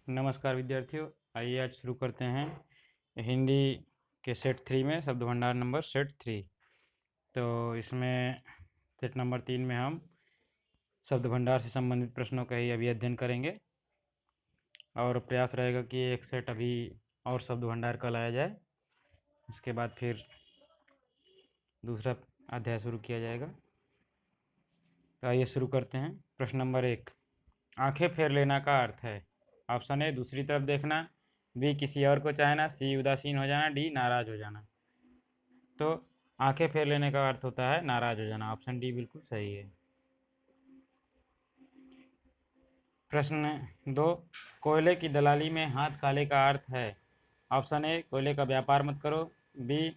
नमस्कार विद्यार्थियों। आइए आज शुरू करते हैं हिंदी के सेट 3 में शब्द भंडार नंबर सेट 3। तो इसमें सेट नंबर 3 में हम शब्द भंडार से संबंधित प्रश्नों का ही अभी अध्ययन करेंगे और प्रयास रहेगा कि एक सेट अभी और शब्द भंडार का लाया जाए। इसके बाद फिर दूसरा अध्याय शुरू किया जाएगा। तो आइए शुरू करते हैं। प्रश्न नंबर 1, आंखें फेर लेना का अर्थ है। ऑप्शन ए दूसरी तरफ देखना, बी किसी और को चाहना, सी उदासीन हो जाना, डी नाराज हो जाना। तो आंखें फेर लेने का अर्थ होता है नाराज हो जाना। ऑप्शन डी बिल्कुल सही है। प्रश्न 2, कोयले की दलाली में हाथ काले का अर्थ है। ऑप्शन ए कोयले का व्यापार मत करो, बी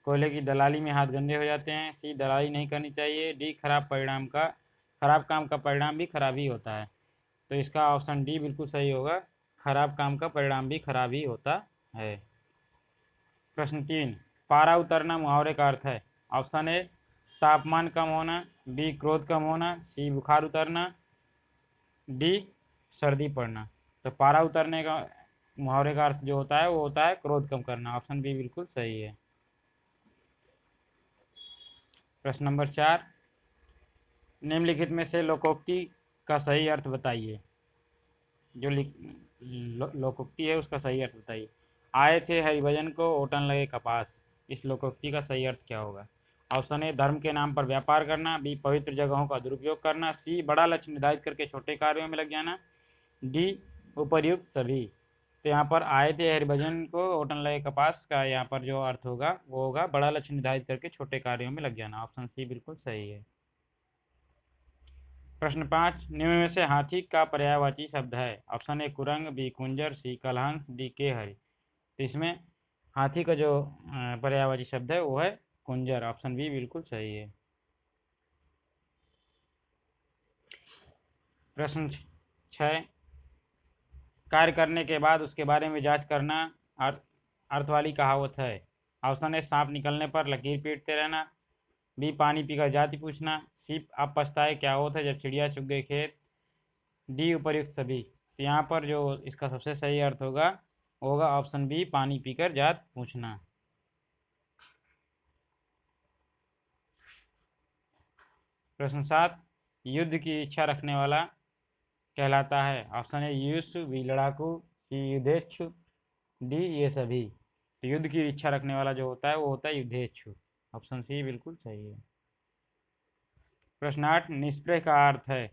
कोयले की दलाली में हाथ गंदे हो जाते हैं, सी दलाली नहीं करनी चाहिए, डी खराब काम का परिणाम भी खराब ही होता है। तो इसका ऑप्शन डी बिल्कुल सही होगा, खराब काम का परिणाम भी खराब ही होता है। प्रश्न 3, पारा उतरना मुहावरे का अर्थ है। ऑप्शन ए तापमान कम होना, बी क्रोध कम होना, सी बुखार उतरना, डी सर्दी पड़ना। तो पारा उतरने का मुहावरे का अर्थ जो होता है वो होता है क्रोध कम करना। ऑप्शन बी बिल्कुल सही है। प्रश्न नंबर 4, निम्नलिखित में से लोकोक्ति का सही अर्थ बताइए। जो लोकोक्ति है उसका सही अर्थ बताइए। आए थे हरिभजन को ओटन लगे कपास। इस लोकोक्ति का सही अर्थ क्या होगा। ऑप्शन ए धर्म के नाम पर व्यापार करना, बी पवित्र जगहों का दुरुपयोग करना, सी बड़ा लक्ष्य निर्धारित करके छोटे कार्यों में लग जाना, डी उपर्युक्त सभी। तो यहाँ पर आए थे हरिभजन को ओटन लगे कपास का यहाँ पर जो अर्थ होगा वो होगा बड़ा लक्ष्य निर्धारित करके छोटे कार्यों में लग जाना। ऑप्शन सी बिल्कुल सही है। प्रश्न 5, निम्न में से हाथी का पर्यायवाची शब्द है। ऑप्शन ए कुरंग, बी कुंजर, सी कलहंस, डी केहरि। तो इसमें हाथी का जो पर्यायवाची शब्द है वो है कुंजर। ऑप्शन बी बिल्कुल सही है। प्रश्न 6, कार्य करने के बाद उसके बारे में जांच करना अर्थ वाली कहावत है। ऑप्शन ए सांप निकलने पर लकीर पीटते रहना, बी पानी पीकर जाति पूछना, सी अब पछताए क्या होता है जब चिड़िया चुग गई खेत, डी उपर्युक्त सभी। तो यहाँ पर जो इसका सबसे सही अर्थ होगा वो होगा ऑप्शन बी पानी पीकर जात पूछना। प्रश्न 7, युद्ध की इच्छा रखने वाला कहलाता है। ऑप्शन ए युष्म, बी लड़ाकू, सी युद्धेच्छु, डी ये सभी। तो युद्ध की इच्छा रखने वाला जो होता है वो होता है युद्धेच्छु। ऑप्शन सी बिल्कुल सही है। प्रश्न 8, निष्प्रय का अर्थ है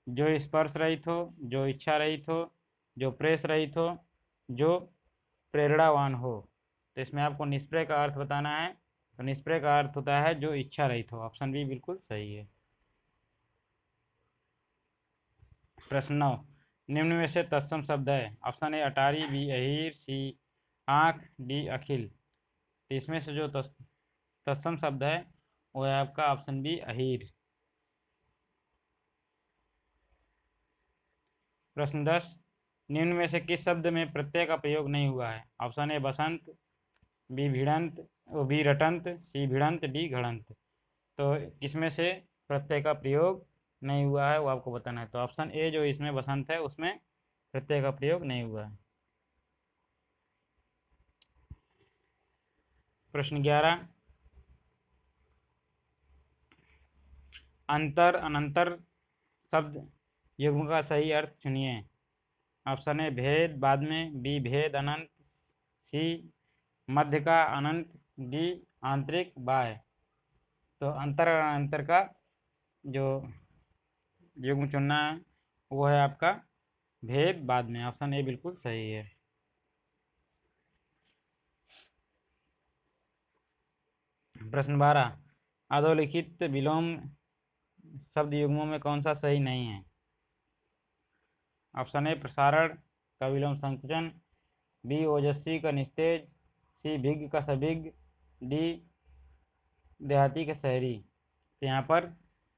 जो स्पर्श रहित हो, जो इच्छा रहित हो, जो प्रेस रहित हो, जो प्रेरणावान हो। तो इसमें आपको निष्प्रय का अर्थ बताना है। तो निष्प्रय का अर्थ होता है जो इच्छा रहित हो। ऑप्शन बी बिल्कुल सही है। प्रश्न 9, निम्न में से तत्सम शब्द है। ऑप्शन ए अटारी, बी अहीर, सी आँख, डी अखिल। तो इसमें से जो तत्सम शब्द है वो है आपका ऑप्शन बी अहीर। प्रश्न 10, निम्न में से किस शब्द में प्रत्यय का प्रयोग नहीं हुआ है। ऑप्शन ए बसंत, बी भिड़ंत, बी रटंत, सी भिड़ंत, डी घड़ंत। तो किसमें से प्रत्यय का प्रयोग नहीं हुआ है वो आपको बताना है। तो ऑप्शन ए जो इसमें बसंत है उसमें प्रत्यय का प्रयोग नहीं हुआ है। प्रश्न 11, अंतर अनंतर शब्द युग्म का सही अर्थ चुनिए। ऑप्शन ए भेद बाद में, बी भेद अनंत, सी मध्य का अनंत, डी आंतरिक बाह्य। तो अंतर और अनंतर का जो युग्म चुनना है वो है आपका भेद बाद में। ऑप्शन ए बिल्कुल सही है। प्रश्न 12, अधोलिखित विलोम शब्द युग्मों में कौन सा सही नहीं है। ऑप्शन ए प्रसारण का विलोम संकुचन, बी ओजस्वी का निस्तेज, सी भिज्ञ का सभिज्ञ, डी देहाती का शहरी। तो यहाँ पर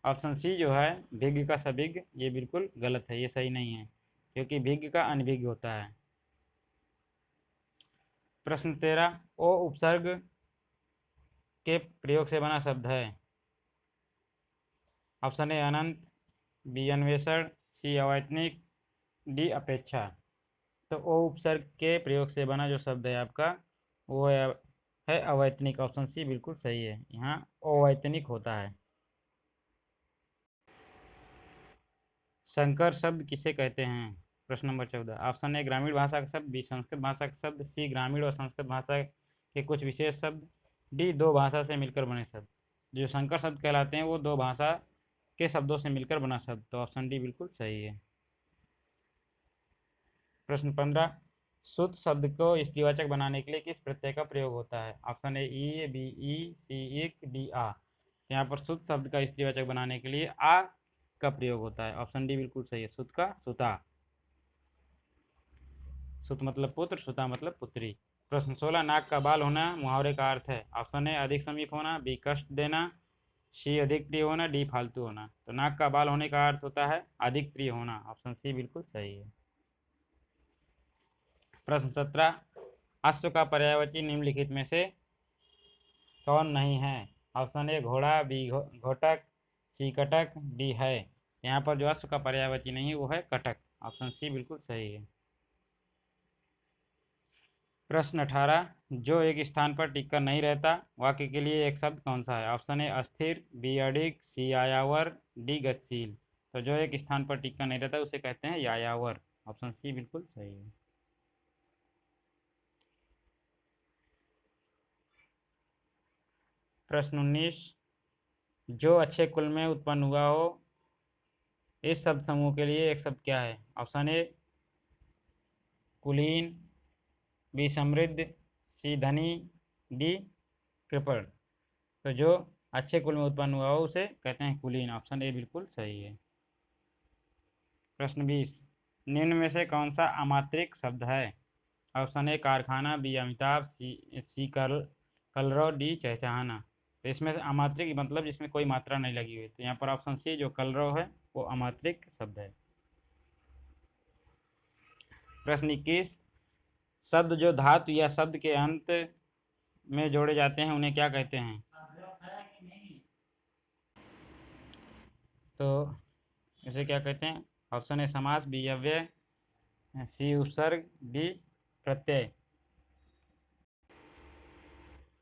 ऑप्शन सी जो है भिज्ञ का सभिज्ञ ये बिल्कुल गलत है, ये सही नहीं है क्योंकि भिज्ञ का अनभिज्ञ होता है। प्रश्न 13, ओ उपसर्ग के प्रयोग से बना शब्द है। ऑप्शन ए अनंत, बी अन्वेषण, सी अवैतनिक, डी अपेक्षा। तो ओ उपसर्ग के प्रयोग से बना जो शब्द है आपका वो है अवैतनिक। ऑप्शन सी बिल्कुल सही है, यहाँ अवैतनिक होता है। संकर शब्द किसे कहते हैं? प्रश्न नंबर 14। ऑप्शन ए ग्रामीण भाषा का शब्द, बी संस्कृत भाषा का शब्द, सी ग्रामीण और संस्कृत भाषा के कुछ विशेष शब्द, डी दो भाषा से मिलकर बने शब्द। जो संकर शब्द कहलाते हैं वो दो भाषा के शब्दों से मिलकर बना शब्द। तो ऑप्शन डी बिल्कुल सही है। प्रश्न 15। शुद्ध शब्द को स्त्रीवाचक बनाने के लिए किस प्रत्यय का प्रयोग होता है? ऑप्शन ए ई, बी ई, सी इक, डी आ। यहाँ पर शुद्ध शब्द का स्त्रीवाचक बनाने के लिए आ का प्रयोग होता है। ऑप्शन डी बिल्कुल सही है, शुद्ध का सुता। सुत मतलब पुत्र, सुता मतलब पुत्री। प्रश्न 16। नाक का बाल होना मुहावरे का अर्थ है? ऑप्शन ए अधिक समीप होना, बी कष्ट देना, सी अधिक प्रिय होना, डी फालतू होना। तो नाक का बाल होने का अर्थ होता है अधिक प्रिय होना। ऑप्शन सी बिल्कुल सही है। प्रश्न 17। अश्व का पर्यायवाची निम्नलिखित में से कौन नहीं है? ऑप्शन ए घोड़ा, बी घोटक, सी कटक, डी है। यहाँ पर जो अश्व का पर्यायवाची नहीं है वो है कटक। ऑप्शन सी बिल्कुल सही है। प्रश्न 18। जो एक स्थान पर टिककर नहीं रहता वाक्य के लिए एक शब्द कौन सा है? ऑप्शन ए अस्थिर, बी अडिग, सी यायावर, डी गतिशील। तो जो एक स्थान पर टिककर नहीं रहता उसे कहते हैं यायावर। ऑप्शन सी बिल्कुल सही है। प्रश्न 19। जो अच्छे कुल में उत्पन्न हुआ हो इस शब्द समूह के लिए एक शब्द क्या है? ऑप्शन ए कुलीन, बी समृद्ध, सी धनी, डी कृपण। तो जो अच्छे कुल में उत्पन्न हुआ हो उसे कहते हैं कुलीन। ऑप्शन ए बिल्कुल सही है। प्रश्न 20। निम्न में से कौन सा अमात्रिक शब्द है? ऑप्शन ए कारखाना, बी अमिताभ, सी कलरव, डी चहचहाना। तो इसमें से अमात्रिक मतलब जिसमें कोई मात्रा नहीं लगी हुई। तो यहाँ पर ऑप्शन सी जो कलरव है वो अमात्रिक शब्द है। प्रश्न 21। शब्द जो धातु या शब्द के अंत में जोड़े जाते हैं उन्हें क्या कहते हैं? तो इसे क्या कहते हैं? ऑप्शन ए समास, बी अव्यय, सी उपसर्ग, डी प्रत्यय।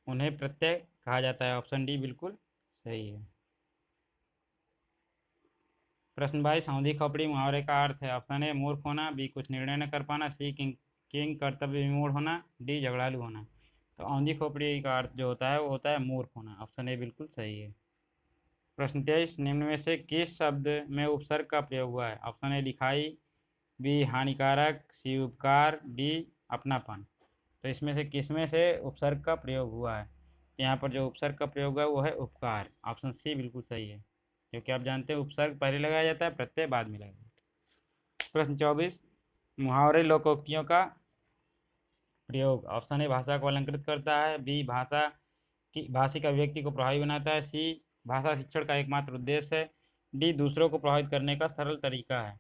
उन्हें प्रत्यय कहा जाता है। ऑप्शन डी बिल्कुल सही है। प्रश्न 22। औंधी खोपड़ी मुहावरे का अर्थ है? ऑप्शन ए मूर्ख होना, बी कुछ निर्णय न कर पाना, सी किंग कर्तव्य विमूढ़ होना, डी झगड़ालू होना। तो औंधी खोपड़ी का अर्थ जो होता है वो होता है मूर्ख होना। ऑप्शन ए बिल्कुल सही है। प्रश्न 23। निम्न में से किस शब्द में उपसर्ग का प्रयोग हुआ है? ऑप्शन ए लिखाई, बी हानिकारक, सी उपकार, डी अपनापन। तो इसमें से किसमें से उपसर्ग का प्रयोग हुआ है? यहाँ पर जो उपसर्ग का प्रयोग है वो है उपकार। ऑप्शन सी बिल्कुल सही है, क्योंकि आप जानते हैं उपसर्ग पहले लगाया जाता है, प्रत्यय बाद में लगाया जाता है। प्रश्न 24। मुहावरे लोकोक्तियों का प्रयोग। ऑप्शन ए भाषा को अलंकृत करता है, बी भाषा की भाषिक अभिव्यक्ति को प्रभावी बनाता है, सी भाषा शिक्षण का एकमात्र उद्देश्य है, डी दूसरों को प्रभावित करने का सरल तरीका है।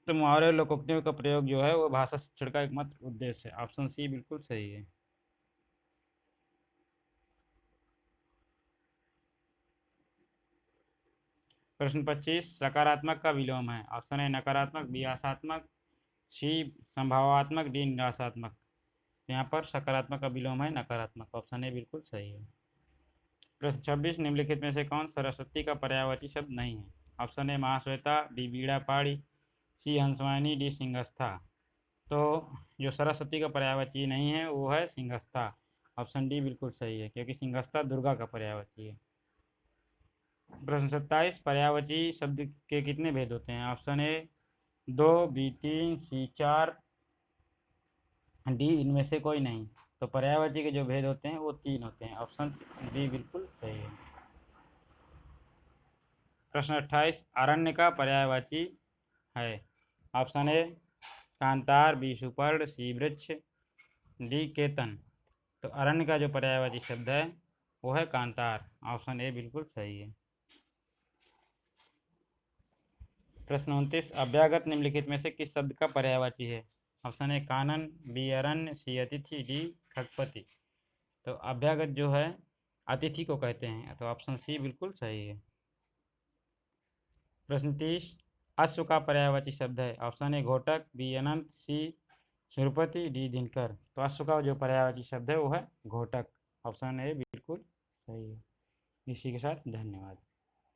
तो मुहावरे लोकोक्तियों का प्रयोग जो है वो भाषा शिक्षण का एकमात्र उद्देश्य है। ऑप्शन सी बिल्कुल सही है। प्रश्न 25। सकारात्मक का विलोम है? ऑप्शन ए नकारात्मक, बी आशात्मक, सी संभावात्मक, डी निराशात्मक। यहाँ पर सकारात्मक का विलोम है नकारात्मक। ऑप्शन ए बिल्कुल सही है। प्रश्न 26। निम्नलिखित में से कौन सरस्वती का पर्यायवाची शब्द नहीं है? ऑप्शन ए महाश्वेता, बी बीड़ा पाड़ी, सी हंसवानी, डी सिंहस्था। तो जो सरस्वती का पर्यायवाची नहीं है वो है सिंहस्था। ऑप्शन डी बिल्कुल सही है, क्योंकि सिंहस्था दुर्गा का पर्यायवाची है। प्रश्न 27। पर्यायवाची शब्द के कितने भेद होते हैं? Option A 2, B 3, C 4, D इनमें से कोई नहीं। तो पर्यायवाची के जो भेद होते हैं वो 3 होते हैं। ऑप्शन डी बिल्कुल सही है। प्रश्न 28। अरण्य का पर्यायवाची है? ऑप्शन ए कांतार, बी सुपर्ण, सी वृक्ष, डी केतन। तो अरण्य का जो पर्यायवाची शब्द है वो है कांतार। ऑप्शन ए बिल्कुल सही है। प्रश्न 29। अभ्यागत निम्नलिखित में से किस शब्द का पर्यायवाची है? ऑप्शन ए कानन, बी अरण्य, सी अतिथि, डी खगपति। तो अभ्यागत जो है अतिथि को कहते हैं। तो ऑप्शन सी बिल्कुल सही है। प्रश्न 30। अश्व का पर्यायवाची शब्द है? ऑप्शन ए घोटक, बी अनंत, सी सुरपति, डी दिनकर। तो अश्व का जो पर्यायवाची शब्द है वो है घोटक। ऑप्शन ए बिल्कुल सही है। इसी के साथ धन्यवाद।